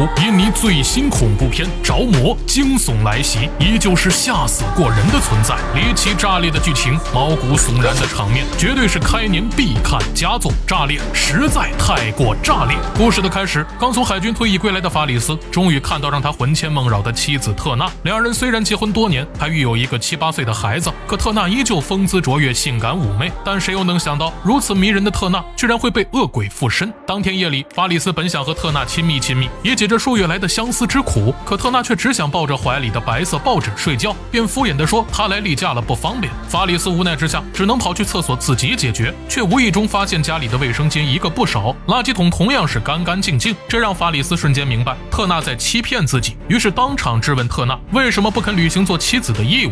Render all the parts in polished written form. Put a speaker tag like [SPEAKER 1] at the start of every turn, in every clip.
[SPEAKER 1] 5印尼最新恐怖片《着魔》惊悚来袭，依旧是吓死过人的存在，离奇炸裂的剧情，毛骨悚然的场面，绝对是开年必看佳作。炸裂实在太过炸裂。故事的开始，刚从海军退役归来的法里斯，终于看到让他魂牵梦绕的妻子特纳。两人虽然结婚多年，还育有一个7、8岁的孩子，可特纳依旧风姿卓越，性感妩媚。但谁又能想到，如此迷人的特纳居然会被恶鬼附身。当天夜里，法里斯本想和特纳亲密，也解着数月来的相思之苦，可特纳却只想抱着怀里的白色抱枕睡觉，便敷衍地说他来例假了不方便。法里斯无奈之下，只能跑去厕所自己解决，却无意中发现家里的卫生间一个不少，垃圾桶同样是干干净净。这让法里斯瞬间明白特纳在欺骗自己，于是当场质问特纳为什么不肯履行做妻子的义务。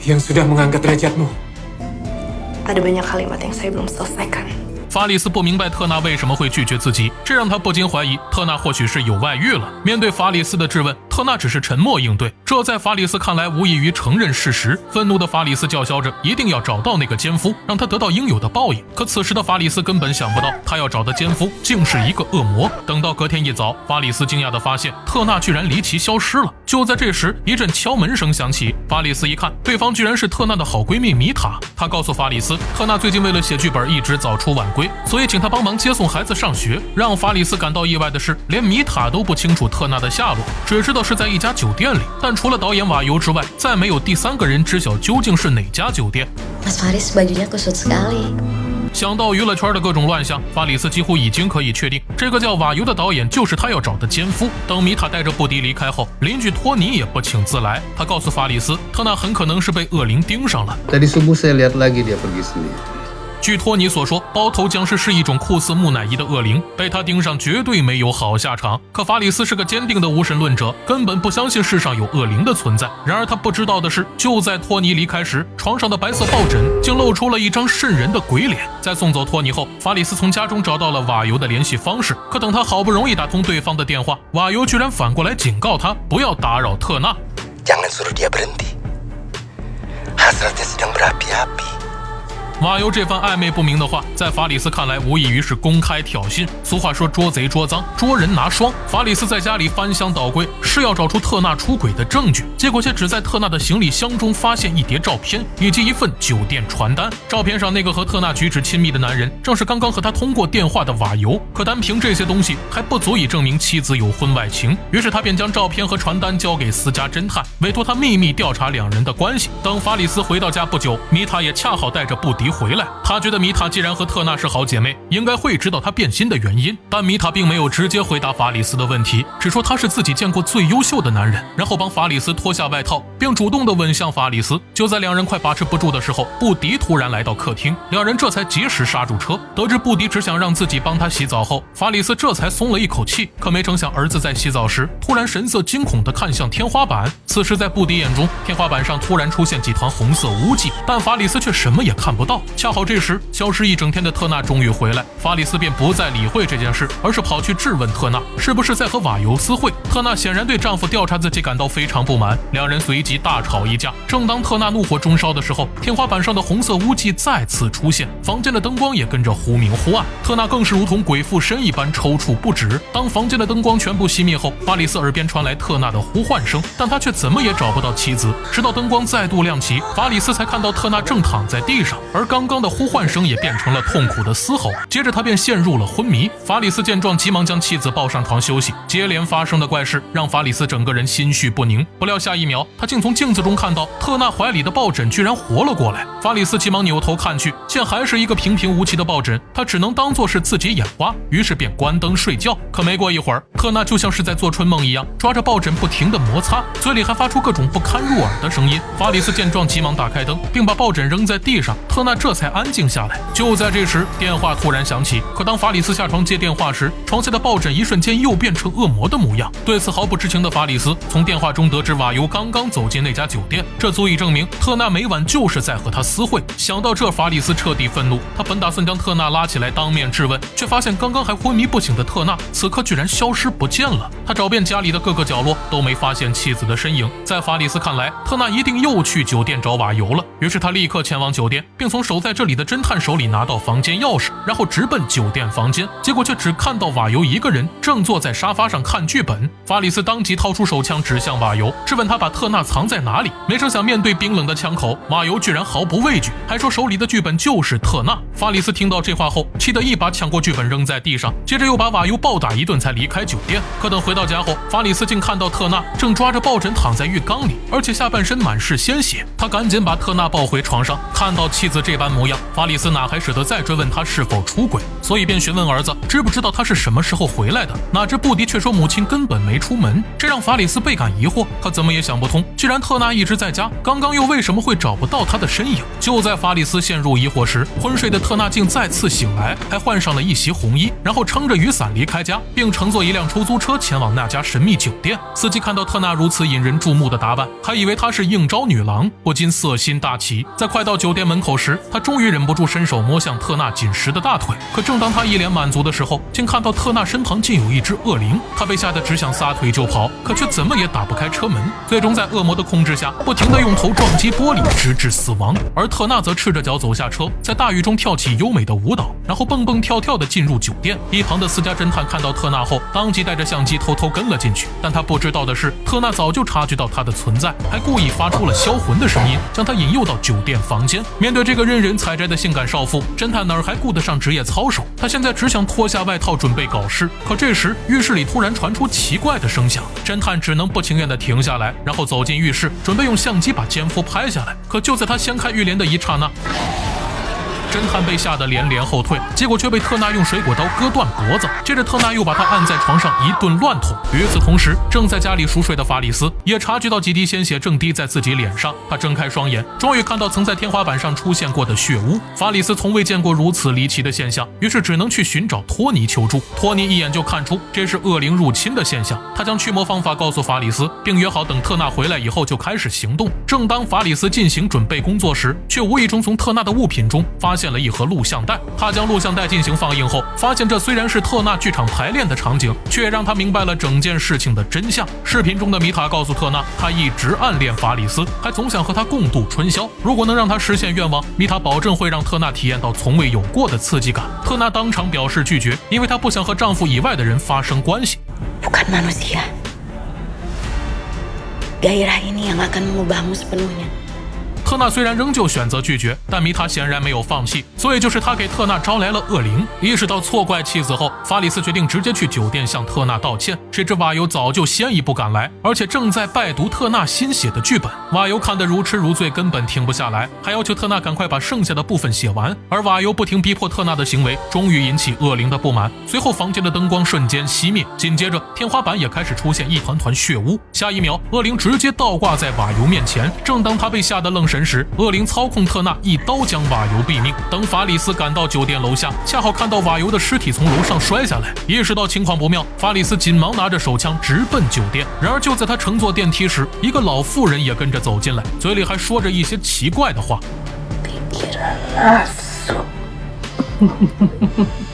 [SPEAKER 2] Yang sudah mengangkat derajatmu.
[SPEAKER 3] Ada banyak kalimat yang saya belum selesaikan.
[SPEAKER 1] 法里斯不明白特纳为什么会拒绝自己，这让他不禁怀疑特纳或许是有外遇了。面对法里斯的质问，特纳只是沉默应对，这在法里斯看来无异于承认事实。愤怒的法里斯叫嚣着一定要找到那个奸夫，让他得到应有的报应。可此时的法里斯根本想不到，他要找的奸夫竟是一个恶魔。等到隔天一早，法里斯惊讶地发现特纳居然离奇消失了。就在这时，一阵敲门声响起，法里斯一看，对方居然是特纳的好闺蜜米塔。她告诉法里斯，特纳最近为了写剧本一直早出晚归，所以请他帮忙接送孩子上学。让法里斯感到意外的是，连米塔都不清楚特纳的下落，只知道是在一家酒店里，但除了导演瓦尤之外，再没有第3个人知晓究竟是哪家酒店。
[SPEAKER 3] Mas Faris bajunya kusut sekali.
[SPEAKER 1] 想到娱乐圈的各种乱象，法里斯几乎已经可以确定，这个叫瓦尤的导演就是他要找的奸夫。等米塔带着布迪离开后，邻居托尼也不请自来，他告诉法里斯，特纳很可能是被恶灵盯上了。
[SPEAKER 4] Tadi subuh saya lihat lagi dia pergi sendiri.
[SPEAKER 1] 据托尼所说，包头僵尸是一种酷似木乃伊的恶灵，被他盯上绝对没有好下场。可法里斯是个坚定的无神论者，根本不相信世上有恶灵的存在。然而他不知道的是，就在托尼离开时，床上的白色抱枕竟露出了一张瘆人的鬼脸。在送走托尼后，法里斯从家中找到了瓦尤的联系方式，可等他好不容易打通对方的电话，瓦尤居然反过来警告他不要打扰特纳。
[SPEAKER 5] Jangan suruh dia berhenti. Hasratnya sedang berapi-api.
[SPEAKER 1] 瓦尤这番暧昧不明的话，在法里斯看来无异于是公开挑衅。俗话说捉贼捉赃，捉人拿双。法里斯在家里翻箱倒柜，是要找出特纳出轨的证据，结果却只在特纳的行李箱中发现一叠照片以及一份酒店传单。照片上那个和特纳举止亲密的男人，正是刚刚和他通过电话的瓦尤。可单凭这些东西还不足以证明妻子有婚外情，于是他便将照片和传单交给私家侦探，委托他秘密调查两人的关系。等法里斯回到家不久，米塔也恰好带着布迪回来，他觉得米塔既然和特纳是好姐妹，应该会知道她变心的原因。但米塔并没有直接回答法里斯的问题，只说他是自己见过最优秀的男人，然后帮法里斯脱下外套，并主动地吻向法里斯。就在两人快把持不住的时候，布迪突然来到客厅，两人这才及时刹住车。得知布迪只想让自己帮他洗澡后，法里斯这才松了一口气。可没成想，儿子在洗澡时突然神色惊恐地看向天花板。此时在布迪眼中，天花板上突然出现几团红色污迹，但法里斯却什么也看不到。恰好这时，消失一整天的特纳终于回来，法里斯便不再理会这件事，而是跑去质问特纳是不是在和瓦尤私会。特纳显然对丈夫调查自己感到非常不满，两人随即大吵一架。正当特纳怒火中烧的时候，天花板上的红色污迹再次出现，房间的灯光也跟着忽明忽暗，特纳更是如同鬼附身一般抽搐不止。当房间的灯光全部熄灭后，法里斯耳边传来特纳的呼唤声，但他却怎么也找不到妻子。直到灯光再度亮起，法里斯才看到特纳正躺在地上，而刚刚的呼唤声也变成了痛苦的嘶吼，接着他便陷入了昏迷。法里斯见状，急忙将妻子抱上床休息。接连发生的怪事让法里斯整个人心绪不宁，不料下一秒，他竟从镜子中看到特纳怀里的抱枕居然活了过来。法里斯急忙扭头看去，见还是一个平平无奇的抱枕，他只能当作是自己眼花，于是便关灯睡觉。可没过一会儿，特纳就像是在做春梦一样，抓着抱枕不停地摩擦，嘴里还发出各种不堪入耳的声音。法里斯见状，急忙打开灯，并把抱枕扔在地上，特纳这才安静下来。就在这时，电话突然响起，可当法里斯下床接电话时，床下的抱枕一瞬间又变成恶魔的模样。对此毫不知情的法里斯从电话中得知瓦尤刚刚走进那家酒店，这足以证明特纳每晚就是在和他私会。想到这，法里斯彻底愤怒，他本打算将特纳拉起来当面质问，却发现刚刚还昏迷不醒的特纳此刻居然消失不见了。他找遍家里的各个角落都没发现妻子的身影。在法里斯看来，特纳一定又去酒店找瓦尤了，于是他立刻前往酒店，并从守在这里的侦探手里拿到房间钥匙，然后直奔酒店房间。结果却只看到瓦尤一个人正坐在沙发上看剧本。法里斯当即掏出手枪指向瓦尤，质问他把特纳藏在哪里。没成想面对冰冷的枪口，瓦尤居然毫不畏惧，还说手里的剧本就是特纳。法里斯听到这话后，气得一把抢过剧本扔在地上，接着又把瓦尤暴打一顿才离开酒店。可等回到家后，法里斯竟看到特纳正抓着抱枕躺在浴缸里，而且下半身满是鲜血。他赶紧把特纳抱回床上，看到妻子这般模样，法里斯哪还舍得再追问他是否出轨，所以便询问儿子知不知道他是什么时候回来的。哪知布迪却说母亲根本没出门，这让法里斯倍感疑惑。他怎么也想不通，既然特纳一直在家，刚刚又为什么会找不到他的身影？就在法里斯陷入疑惑时，昏睡的特纳竟再次醒来，还换上了一袭红衣，然后撑着雨伞离开家，并乘坐一辆出租车前往那家神秘酒店。司机看到特纳如此引人注目的打扮，还以为她是应招女郎，不禁色心大起。在快到酒店门口时，他终于忍不住伸手摸向特纳紧实的大腿。可正当他一脸满足的时候，竟看到特纳身旁竟有一只恶灵。他被吓得只想撒腿就跑，可却怎么也打不开车门，最终在恶魔的控制下，不停地用头撞击玻璃，直至死亡。而特纳则赤着脚走下车，在大雨中跳起优美的舞蹈，然后蹦蹦跳跳地进入酒店。一旁的私家侦探看到特纳后，当即带着相机偷偷跟了进去。但他不知道的是，特纳早就察觉到他的存在，还故意发出了销魂的声音，将他引诱到酒店房间。面对这个任人采摘的性感少妇，侦探哪儿还顾得上职业操守？他现在只想脱下外套准备搞事。可这时浴室里突然传出奇怪的声响，侦探只能不情愿地停下来，然后走进浴室，准备用相机把奸夫拍下来。可就在他掀开浴帘的一刹那，侦探被吓得连连后退，结果却被特纳用水果刀割断脖子。接着特纳又把他按在床上一顿乱捅。与此同时，正在家里熟睡的法里斯也察觉到几滴鲜血正滴在自己脸上。他睁开双眼，终于看到曾在天花板上出现过的血污。法里斯从未见过如此离奇的现象，于是只能去寻找托尼求助。托尼一眼就看出这是恶灵入侵的现象，他将驱魔方法告诉法里斯，并约好等特纳回来以后就开始行动。正当法里斯进行准备工作时，却无意中从特纳的物品中发现了一盒录像带。他将录像带进行放映后，发现这虽然是特纳剧场排练的场景，却让他明白了整件事情的真相。视频中的米塔告诉特纳，他一直暗恋法里斯，还总想和他共度春宵。如果能让他实现愿望，米塔保证会让特纳体验到从未有过的刺激感。特纳当场表示拒绝，因为她不想和丈夫以外的人发生关系。
[SPEAKER 3] Bukan manusia. Gairah ini yang akan mengubahmu sepenuhnya.
[SPEAKER 1] 特纳虽然仍旧选择拒绝，但米塔显然没有放弃，所以就是他给特纳招来了恶灵。意识到错怪妻子后，法里斯决定直接去酒店向特纳道歉。谁知瓦尤早就先一步赶来，而且正在拜读特纳新写的剧本。瓦尤看得如痴如醉，根本停不下来，还要求特纳赶快把剩下的部分写完。而瓦尤不停逼迫特纳的行为，终于引起恶灵的不满。随后房间的灯光瞬间熄灭，紧接着天花板也开始出现一团团血污。下一秒，恶灵直接倒挂在瓦尤面前。正当他被吓得愣神时，恶灵操控特纳一刀将瓦尤毙命。等法里斯赶到酒店楼下，恰好看到瓦尤的尸体从楼上摔下来，意识到情况不妙，法里斯紧忙拿着手枪直奔酒店。然而就在他乘坐电梯时，一个老妇人也跟着走进来，嘴里还说着一些奇怪的话。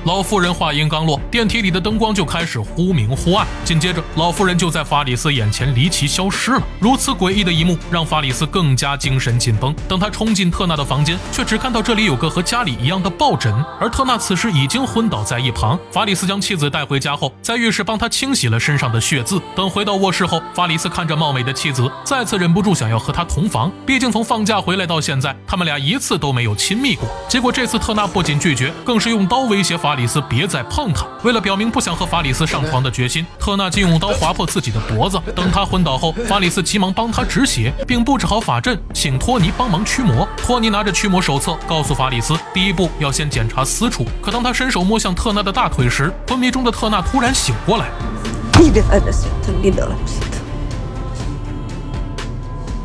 [SPEAKER 1] 老妇人话音刚落，电梯里的灯光就开始忽明忽暗，紧接着老妇人就在法里斯眼前离奇消失了。如此诡异的一幕让法里斯更加精神紧绷。等他冲进特纳的房间，却只看到这里有个和家里一样的抱枕，而特纳此时已经昏倒在一旁。法里斯将妻子带回家后，在浴室帮他清洗了身上的血渍。等回到卧室后，法里斯看着貌美的妻子，再次忍不住想要和她同房。毕竟从放假回来到现在，他们俩一次都没有亲密过。结果这次特纳不仅拒绝，更是用刀威胁法里斯别再碰他。为了表明不想和法里斯上床的决心，特纳竟用刀划破自己的脖子。等他昏倒后，法里斯急忙帮他止血，并布置好法阵，请托尼帮忙驱魔。托尼拿着驱魔手册，告诉法里斯，第一步要先检查私处。可当他伸手摸向特纳的大腿时，昏迷中的特纳突然醒过来。
[SPEAKER 3] Tidak ada setan di dalam situ.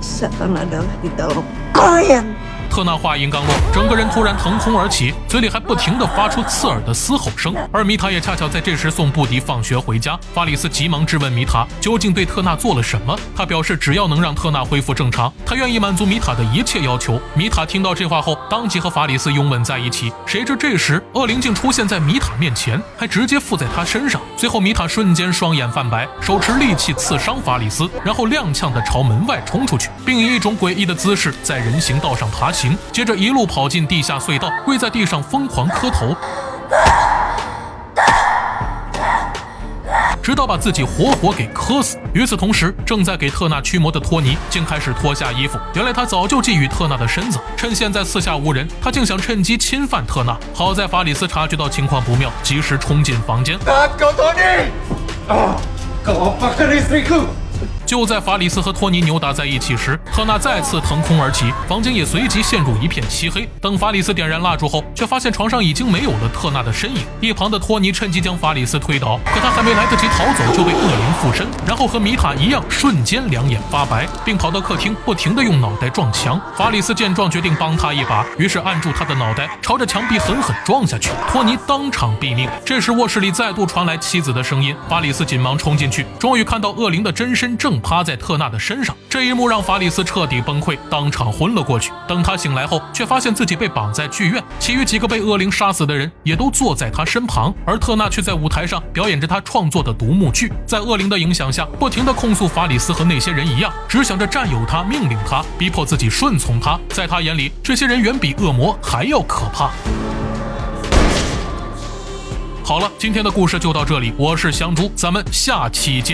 [SPEAKER 3] Setan adalah di dalam kalian.
[SPEAKER 1] 特纳话音刚落，整个人突然腾空而起，嘴里还不停地发出刺耳的嘶吼声。而米塔也恰巧在这时送布迪放学回家。法里斯急忙质问米塔究竟对特纳做了什么。他表示只要能让特纳恢复正常，他愿意满足米塔的一切要求。米塔听到这话后，当即和法里斯拥吻在一起。谁知这时恶灵竟出现在米塔面前，还直接附在他身上。随后米塔瞬间双眼泛白，手持利器刺伤法里斯，然后踉跄地朝门外冲出去，并以一种诡异的姿势在人行道上爬行，接着一路跑进地下隧道，跪在地上疯狂磕头，直到把自己活活给磕死。与此同时，正在给特纳驱魔的托尼竟开始脱下衣服，原来他早就觊觎特纳的身子，趁现在四下无人，他竟想趁机侵犯特纳。好在法里斯察觉到情况不妙，及时冲进房间。就在法里斯和托尼扭打在一起时，特纳再次腾空而起，房间也随即陷入一片漆黑。等法里斯点燃蜡烛后，却发现床上已经没有了特纳的身影。一旁的托尼趁机将法里斯推倒，可他还没来得及逃走，就被恶灵附身，然后和米塔一样，瞬间两眼发白，并跑到客厅，不停地用脑袋撞墙。法里斯见状，决定帮他一把，于是按住他的脑袋，朝着墙壁狠狠撞下去。托尼当场毙命。这时卧室里再度传来妻子的声音，法里斯紧忙冲进去，终于看到恶灵的真身正趴在特纳的身上。这一幕让法里斯彻底崩溃，当场昏了过去。等他醒来后，却发现自己被绑在剧院，其余几个被恶灵杀死的人也都坐在他身旁，而特纳却在舞台上表演着他创作的独幕剧。在恶灵的影响下，不停地控诉法里斯和那些人一样，只想着占有他，命令他，逼迫自己顺从他。在他眼里，这些人远比恶魔还要可怕。好了，今天的故事就到这里，我是香猪，咱们下期见。